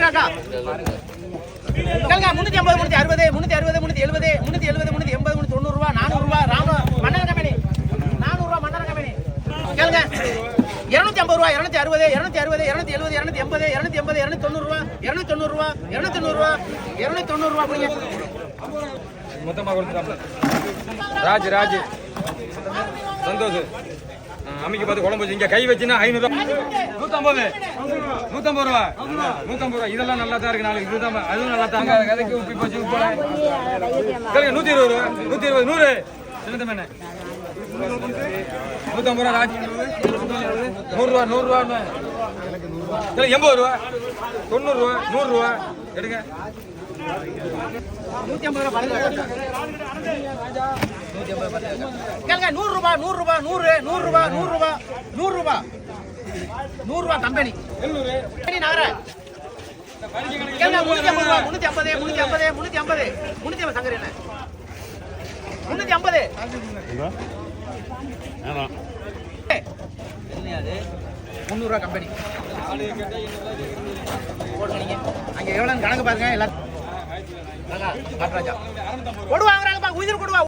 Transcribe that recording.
வாங்குறாக்கா? கேளுங்க 350 360 370 380 380 380 390 ரூபா ராம மன்னர கம்பெனி 400 ரூபா மன்னர கம்பெனி. கேளுங்க 250 ரூபா 260 260 270 280 280 290 ரூபா 290 ரூபா 290 ரூபா 290 ரூபா புடிங்க. மொத்தமா கொடுத்துட்டாப்ல. ராஜ் ராஜ் சந்தோஷ் அம்மிக்கு பார்த்து குழம்பு வச்சு இங்க கை வச்சுன்னா 500 150 150 ரூபா 150 ரூபா. இதெல்லாம் நல்லா தான் இருக்கு. நாளைக்கு இதுதான் அதுவும் நல்லா தாங்க. கதைக்கு உப்பி போச்சு உப்பு கேளுங்க 120 ரூபா 120 100 சின்ன தம்பி 150 ரூபா ராஜ் 100 ரூபா 100 ரூபா 80 ரூபா 90 ரூபா 100 ரூபா எடுங்க. 150 ரூபா கேளுங்க 100 ரூபா 100 ரூபா 100 100 ரூபா 100 ரூபா 100 ரூபா 100 ரூபா கம்பெனி நகர. கேளுங்க 350 350 சங்கர் என்ன 350 300 ரூபா கம்பெனி போடுங்க. அங்க எவ்வளவு கணக்கு பாருங்க எல்லாரும். போடுவாங்க உயிர் கொடுவா